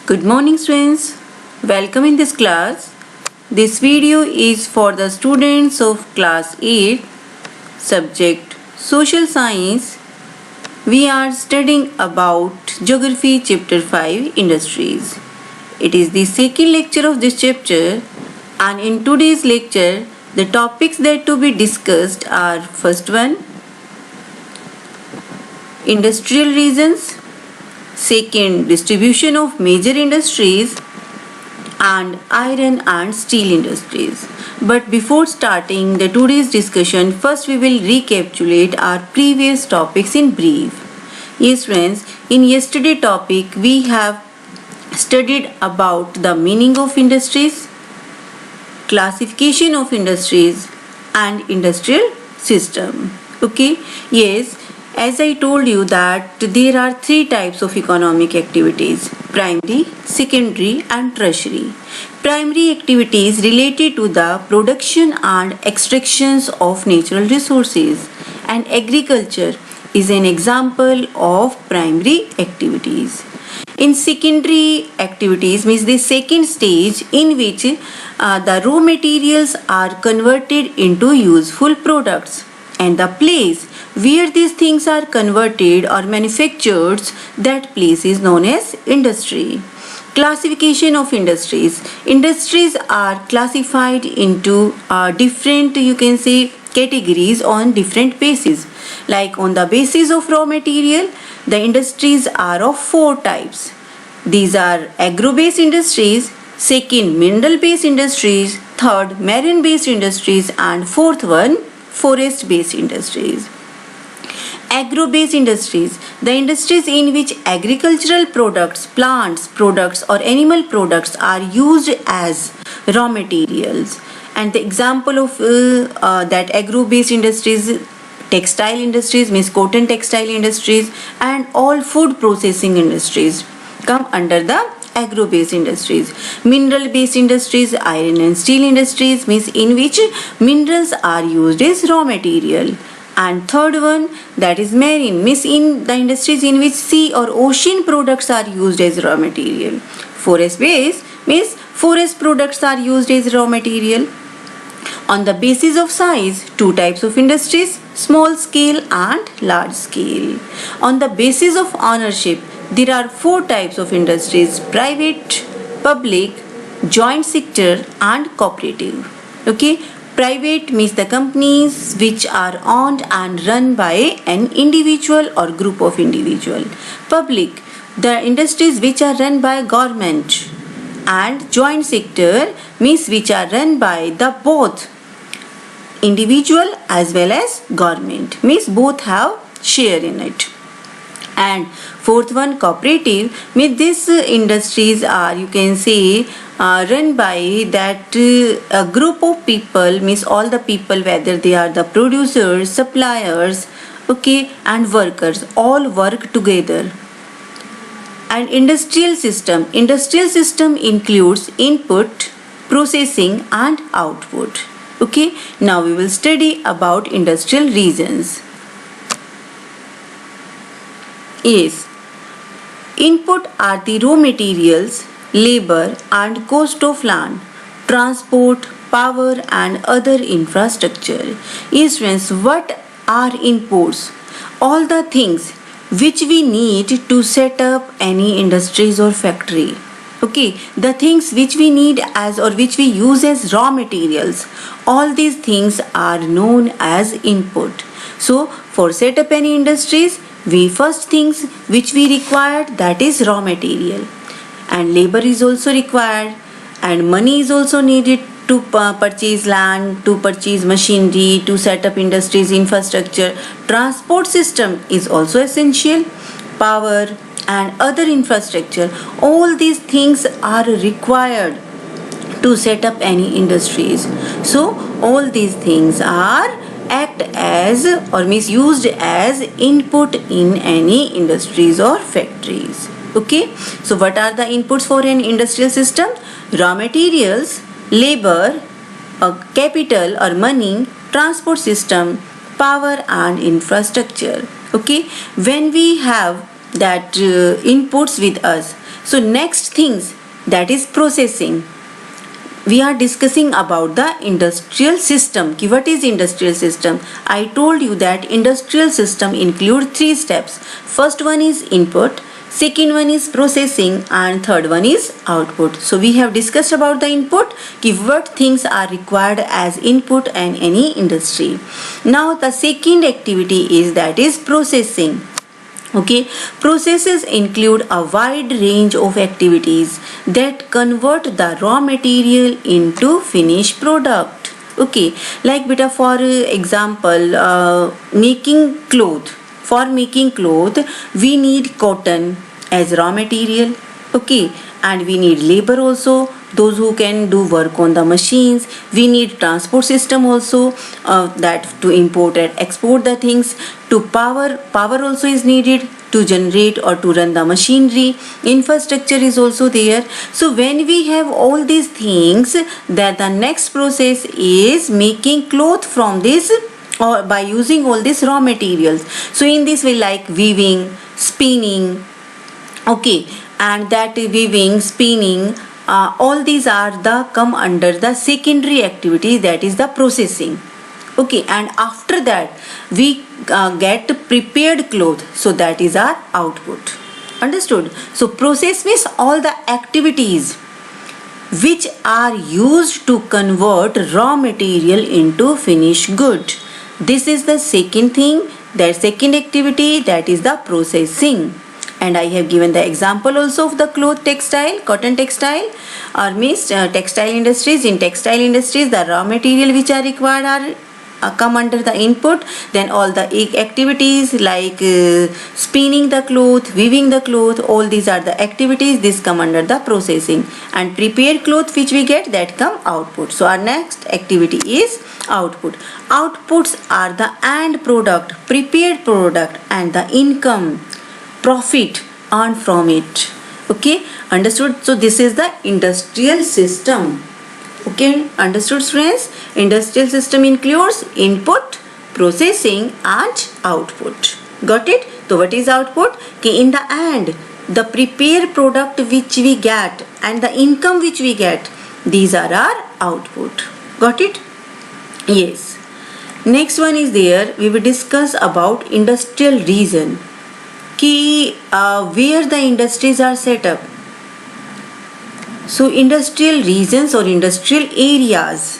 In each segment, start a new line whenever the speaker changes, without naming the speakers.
Good morning students. Welcome in this class. This video is for the students of class 8 subject Social Science. We are studying about Geography chapter 5 Industries. It is the second lecture of this chapter, and in today's lecture the topics that to be discussed are: first one, industrial reasons; second, distribution of major industries; and iron and steel industries. But before starting the today's discussion, first we will recapitulate our previous topics in brief. Yes friends, in yesterday topic we have studied about the meaning of industries, classification of industries, and industrial system. Okay, yes, as I told you that there are three types of economic activities: primary, secondary, and tertiary. Primary activities related to the production and extractions of natural resources, and agriculture is an example of primary activities. In secondary activities means the second stage in which the raw materials are converted into useful products, and the place where these things are converted or manufactured, that place is known as industry. Classification of industries. Industries are classified into different, you can say, categories on different bases. Like on the basis of raw material, the industries are of four types. These are agro-based industries, second mineral-based industries, third marine-based industries, and fourth one forest-based industries. Agro-based industries, the industries in which agricultural products, plants products, or animal products are used as raw materials. And the example of that agro-based industries: textile industries means cotton textile industries, and all food processing industries come under the agro-based industries. Mineral-based industries, iron and steel industries means in which minerals are used as raw material. And third one, that is marine, means in the industries in which sea or ocean products are used as raw material. Forest-based means forest products are used as raw material. On the basis of size, two types of industries: small scale and large scale. On the basis of ownership, there are four types of industries: private, public, joint sector, and cooperative. Okay, private means the companies which are owned and run by an individual or group of individual. Public, the industries which are run by government. And joint sector means which are run by the both individual as well as government, means both have share in it. And fourth one, cooperative, means these industries are, you can say, run by that a group of people, means all the people, whether they are the producers, suppliers, okay, and workers, all work together. And industrial system includes input, processing, and output. Okay, now we will study about industrial reasons. Yes, input are the raw materials, labor, and cost of land, transport, power, and other infrastructure. Yes friends, what are inputs? All the things which we need to set up any industries or factory. Okay, the things which we need as or which we use as raw materials, all these things are known as input. So for set up any industries, we first things which we require, that is raw material, and labor is also required, and money is also needed to purchase land, to purchase machinery, to set up industries infrastructure. Transport system is also essential, power and other infrastructure, all these things are required to set up any industries. So all these things are act as or misused as input in any industries or factories. Okay, so what are the inputs for an industrial system? Raw materials, labor, capital or money, transport system, power and infrastructure. Okay, when we have that inputs with us, So next things, that is processing. We are discussing about the industrial system. What is industrial system? I told you that industrial system include 3 steps. First one is input, second one is processing, and third one is output. So we have discussed about the input, what things are required as input in any industry. Now the second activity is, that is processing. Okay, processes include a wide range of activities that convert the raw material into finished product. Okay, like beta, for example, making cloth. For making cloth, we need cotton as raw material. Okay, and we need labor also, those who can do work on the machines. We need transport system also, that to import and export the things. To power also is needed to generate or to run the machinery. Infrastructure is also there. So when we have all these things, that the next process is making cloth from this, or by using all these raw materials. So in this way, like weaving, spinning, okay, and that weaving, spinning, all these are the come under the secondary activity, that is the processing. Okay, and after that we get prepared cloth, so that is our output. Understood? So process means all the activities which are used to convert raw material into finished good. This is the second thing, that second activity, that is the processing. And I have given the example also of the cloth textile, cotton textile, or means textile industries. In textile industries, the raw material which are required are come under the input. Then all the activities like spinning the cloth, weaving the cloth, all these are the activities, this come under the processing. And prepared cloth which we get, that come output. So our next activity is output. Outputs are the end product, prepared product, and the income, profit earned from it. Okay, understood? So this is the industrial system. Okay, understood friends? Industrial system includes input, processing, and output. Got it? So what is output? In the end, the prepared product which we get and the income which we get, these are our output. Got it? Yes. Next one is there, we will discuss about industrial region. Where the industries are set up. So industrial regions or industrial areas.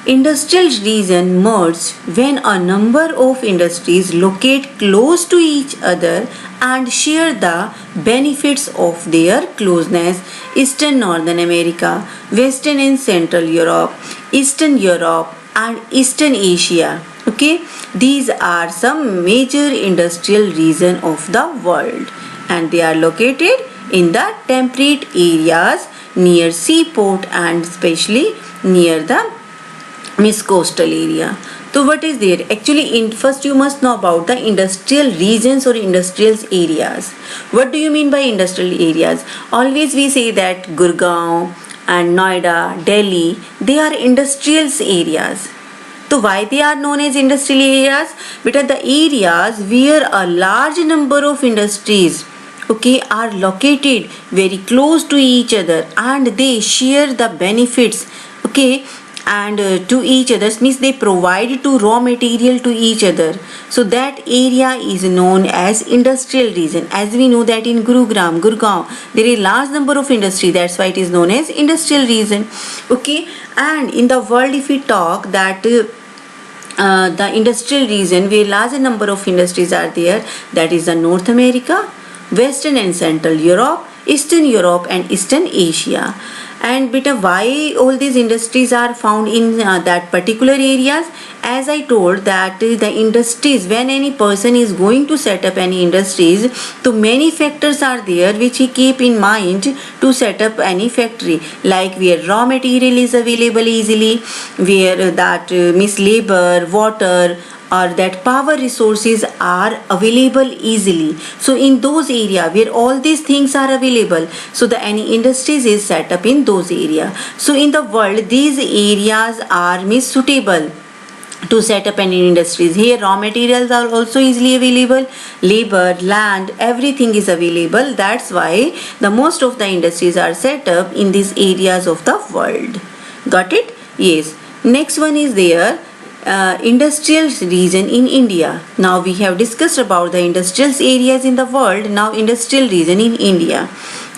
Industrial region merge when a number of industries locate close to each other and share the benefits of their closeness. Eastern Northern America, Western and Central Europe, Eastern Europe, and Eastern Asia. Okay, these are some major industrial regions of the world, and they are located in the temperate areas near seaport and especially near the coastal area. So what is there? Actually, first you must know about the industrial regions or industrial areas. What do you mean by industrial areas? Always we say that Gurgaon and Noida, Delhi, they are industrial areas. So why they are known as industrial areas? Because the areas where a large number of industries, okay, are located very close to each other and they share the benefits, okay, and to each other, means they provide to raw material to each other. So that area is known as industrial region. As we know that in Gurugram, Gurgaon, there is large number of industry, that's why it is known as industrial region. Okay, and in the world if we talk that the industrial region where large number of industries are there, that is the North America, Western and Central Europe, Eastern Europe, and Eastern Asia. And beta, why all these industries are found in that particular areas? As I told that the industries, when any person is going to set up any industries, so many factors are there which he keep in mind to set up any factory, like where raw material is available easily, where that labor, water, or that power resources are available easily. So in those areas where all these things are available, so the any industries is set up in those areas. So in the world these areas are suitable to set up any industries. Here raw materials are also easily available, labor, land, everything is available. That's why the most of the industries are set up in these areas of the world. Got it? Yes. Next one is there, industrial region in India. Now we have discussed about the industrial areas in the world. Now industrial region in India.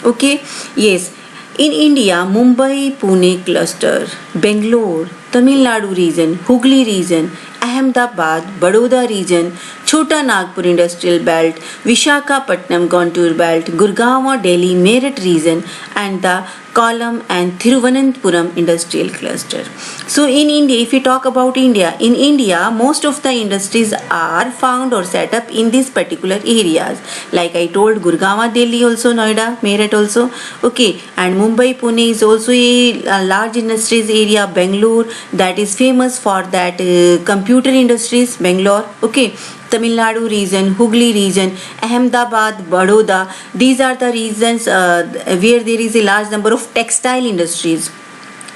Okay. Yes. In India, Mumbai, Pune cluster, Bangalore, Tamil Nadu region, Hooghly region, Ahmedabad, Baroda region, Chota Nagpur industrial belt, Vishakhapatnam contour belt, Gurgaon, Delhi, Meerut region, and the Kollam and Thiruvananthapuram industrial cluster. So in India, if we talk about India, in India, most of the industries are found or set up in these particular areas. Like I told, Gurgaon, Delhi also, Noida, Meerut also. Okay, and Mumbai, Pune is also a large industries area. Bangalore, that is famous for that computer industries, Bangalore. Okay, Tamil Nadu region, Hooghly region, Ahmedabad, Baroda. These are the regions where there is a large number of textile industries.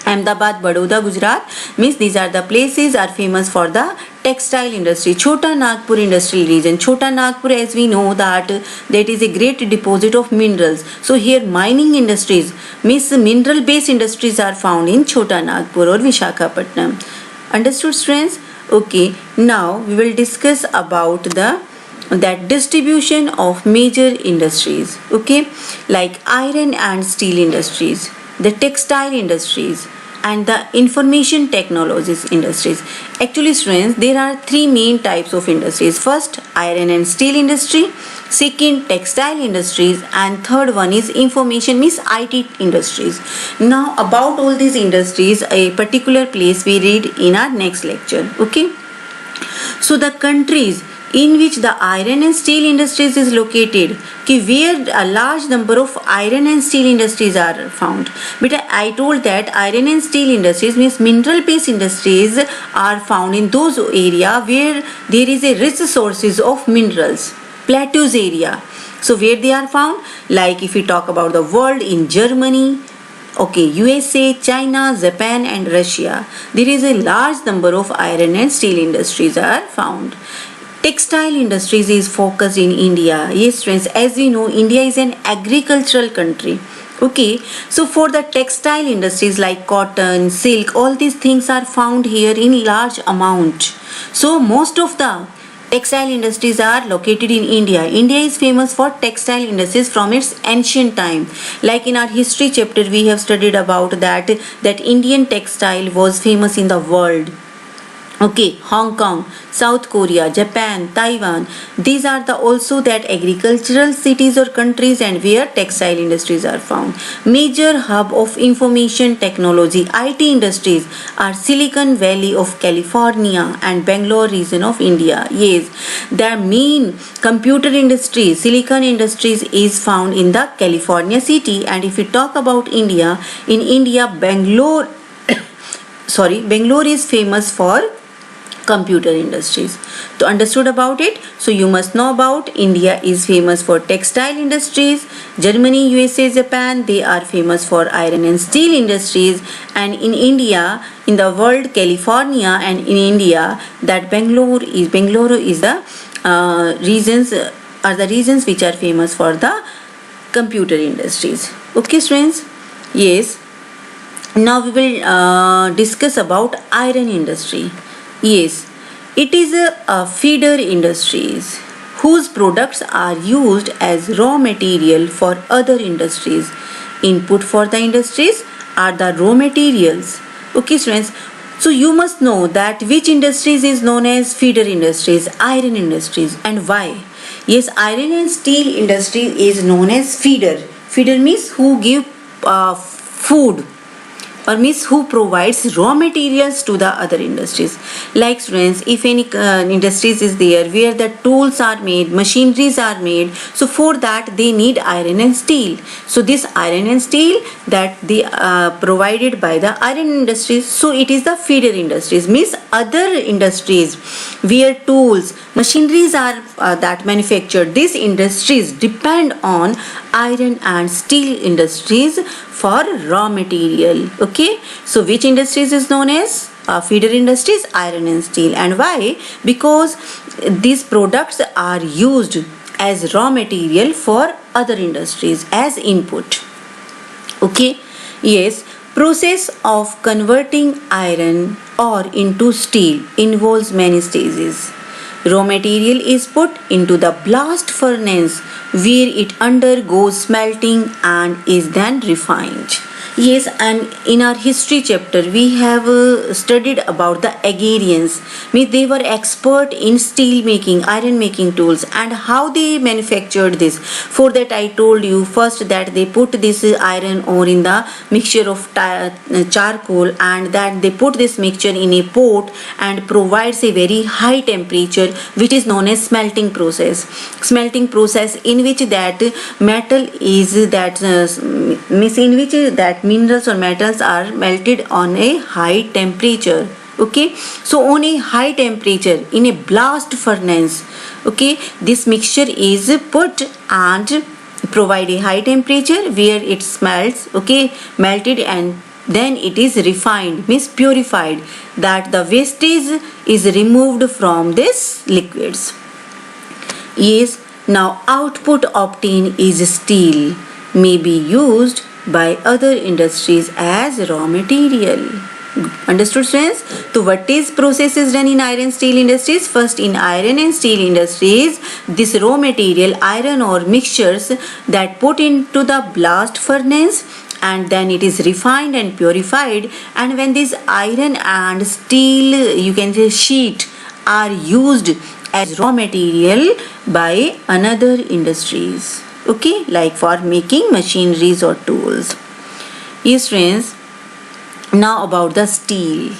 Ahmedabad, Baroda, Gujarat means these are the places are famous for the textile industry. Chota Nagpur industrial region. Chota Nagpur, as we know that is a great deposit of minerals. So here mining industries means mineral based industries are found in Chota Nagpur or Vishakhapatnam. Understood, friends? Okay, now we will discuss about that distribution of major industries. Okay, like iron and steel industries, the textile industries, and the information technologies industries. Actually, friends, there are three main types of industries. First, iron and steel industry. Second, textile industries, and third one is information means IT industries. Now about all these industries, a particular place we read in our next lecture. Okay, so the countries in which the iron and steel industries is located, where a large number of iron and steel industries are found. But I told that iron and steel industries means mineral based industries are found in those area where there is a rich sources of minerals, plateaus area. So where they are found, like if we talk about the world, in Germany, okay, USA, China, Japan and Russia, there is a large number of iron and steel industries are found. Textile industries is focused in India. Yes, friends, as we know, India is an agricultural country. Okay, so for the textile industries like cotton, silk, all these things are found here in large amount. So most of the textile industries are located in India. India is famous for textile industries from its ancient time. Like in our history chapter, we have studied about that Indian textile was famous in the world. Okay, Hong Kong, South Korea, Japan, Taiwan, these are the also that agricultural cities or countries and where textile industries are found. Major hub of information technology IT industries are Silicon Valley of California and Bangalore region of India. Yes, the main computer industry, Silicon Industries is found in the California city. And if we talk about India, in India, Bangalore Bangalore is famous for computer industries. So understood about it? So you must know about India is famous for textile industries. Germany, USA, Japan, they are famous for iron and steel industries. And in India, in the world, California and in India, that Bangalore is the regions which are famous for the computer industries. Okay, friends? Yes. Now we will discuss about iron industry. Yes, it is a feeder industries whose products are used as raw material for other industries. Input for the industries are the raw materials. Okay, friends. So you must know that which industries is known as feeder industries, iron industries, and why. Yes, iron and steel industry is known as feeder. Feeder means who give food or means who provides raw materials to the other industries. Like friends, if any industries is there where the tools are made, machineries are made, so for that they need iron and steel. So this iron and steel that they provided by the iron industries, so it is the feeder industries, means other industries where tools, machineries are that manufactured. These industries depend on iron and steel industries for raw material. Okay, so which industries is known as feeder industries, iron and steel. And why? Because these products are used as raw material for other industries as input. Okay, yes, process of converting iron ore into steel involves many stages. Raw material is put into the blast furnace where it undergoes smelting and is then refined. Yes, and in our history chapter, we have studied about the agrarians. Means they were expert in steel making, iron making tools, and how they manufactured this. For that, I told you first that they put this iron ore in the mixture of charcoal, and that they put this mixture in a pot and provides a very high temperature, which is known as smelting process. Smelting process in which that metal is that means in which that minerals or metals are melted on a high temperature. Okay, so on a high temperature in a blast furnace, okay, this mixture is put and provide a high temperature where it smelts, okay, melted, and then it is refined, means purified, that the wastage is removed from these liquids. Yes, now output obtained is steel may be used by other industries as raw material. Understood, students? So what is process is done in iron steel industries? First, in iron and steel industries, this raw material iron ore mixtures that put into the blast furnace, and then it is refined and purified. And when this iron and steel, you can say sheet, are used as raw material by another industries, okay, like for making machineries or tools. Yes, friends, now about the steel.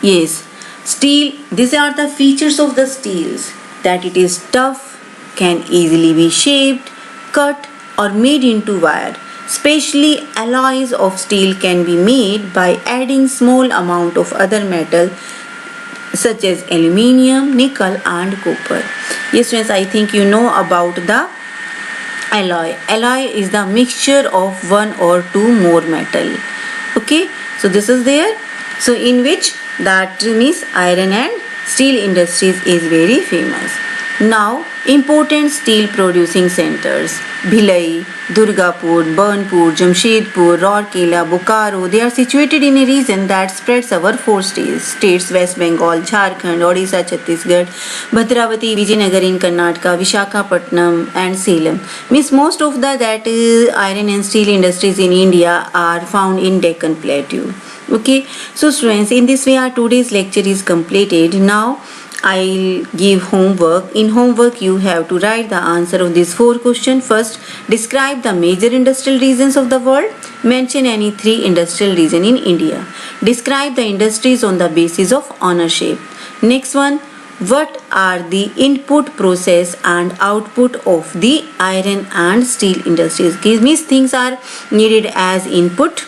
Yes, steel, these are the features of the steels, that it is tough, can easily be shaped, cut or made into wire. Especially alloys of steel can be made by adding small amount of other metal such as aluminium, nickel and copper. Yes, friends, I think you know about the alloy. Alloy is the mixture of one or two more metal. Okay, so this is there. So in which that means iron and steel industries is very famous. Now, important steel producing centers: Bhilai, Durgapur, Burnpur, Jamshedpur, Rourkela, Bokaro. They are situated in a region that spreads over four states: West Bengal, Jharkhand, Odisha, Chhattisgarh, Bhadravati, Vijayanagar in Karnataka, Vishakhapatnam and Salem. Means most of the iron and steel industries in India are found in Deccan Plateau. Okay, so students, in this way our today's lecture is completed. Now I'll give homework. In homework, you have to write the answer of these four questions. First, describe the major industrial regions of the world. Mention any three industrial regions in India. Describe the industries on the basis of ownership. Next one, what are the input, process and output of the iron and steel industries? These things are needed as input,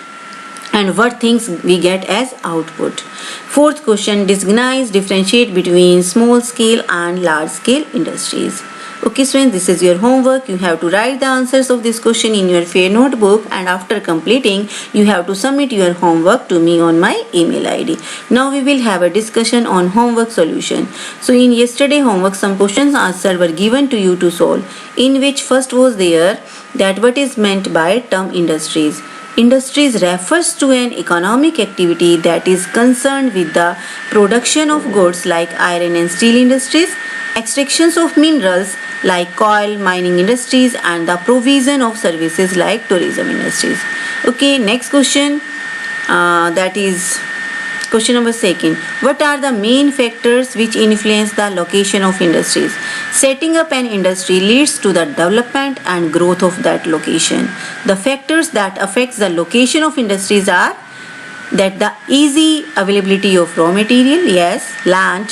and what things we get as output. Fourth question, differentiate between small scale and large scale industries. Okay, students, this is your homework. You have to write the answers of this question in your fair notebook, and after completing, you have to submit your homework to me on my email ID. Now we will have a discussion on homework solution. So in yesterday homework, some questions answered were given to you to solve, in which first was there that what is meant by term industries. Industries refers to an economic activity that is concerned with the production of goods like iron and steel industries, extractions of minerals like coal, mining industries, and the provision of services like tourism industries. Okay, next question, that is question number second. What are the main factors which influence the location of industries? Setting up an industry leads to the development and growth of that location. The factors that affect the location of industries are that the easy availability of raw material, yes, land,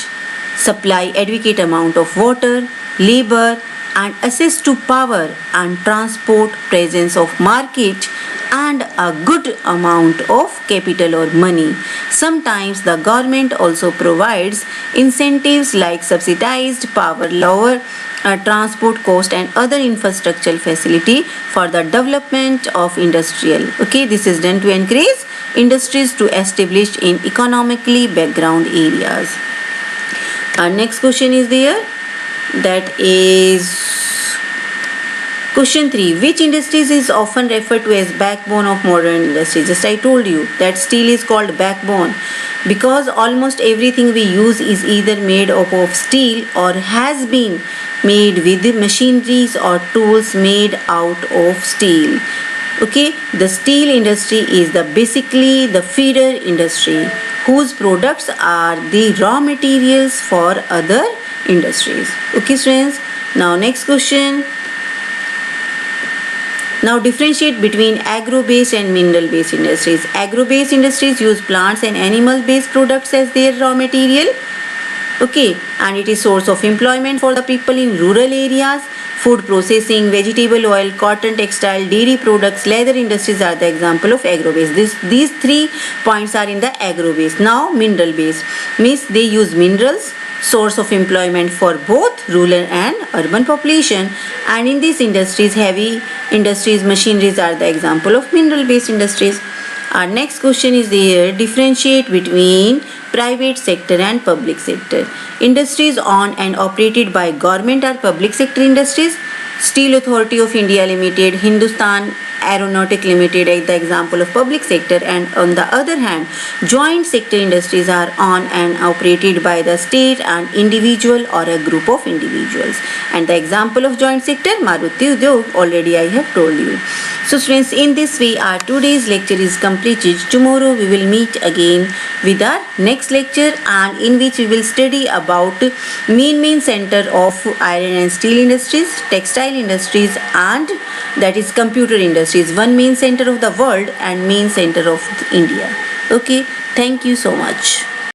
supply adequate amount of water, labor and access to power and transport, presence of market and a good amount of capital or money. Sometimes the government also provides incentives like subsidized power, lower transport cost and other infrastructural facility for the development of industrial. Okay, this is done to encourage industries to established in economically background areas. Our next question is there, that is question 3. Which industries is often referred to as backbone of modern industry? Just I told you that steel is called backbone because almost everything we use is either made up of steel or has been made with machineries or tools made out of steel. Okay, the steel industry is basically the feeder industry whose products are the raw materials for other industries. Okay, friends. Now next question. Now differentiate between agro-based and mineral-based industries. Agro-based industries use plants and animal-based products as their raw material. Okay, and it is source of employment for the people in rural areas. Food processing, vegetable oil, cotton, textile, dairy products, leather industries are the example of agro-based. These 3 points are in the agro-based. Now mineral-based means they use minerals, source of employment for both rural and urban population, and in these industries, heavy industries, machineries are the example of mineral-based industries. Our next question is here, differentiate between private sector and public sector. Industries owned and operated by government are public sector industries. Steel Authority of India Limited, Hindustan Aeronautic Limited is the example of public sector, and on the other hand, joint sector industries are owned and operated by the state and individual or a group of individuals. And the example of joint sector, Maruti Udyog, already I have told you. So friends, in this way our today's lecture is completed. Tomorrow we will meet again with our next lecture, and in which we will study about main center of iron and steel industries, textile industries, and that is computer industries, one main center of the world and main center of India. Okay, thank you so much.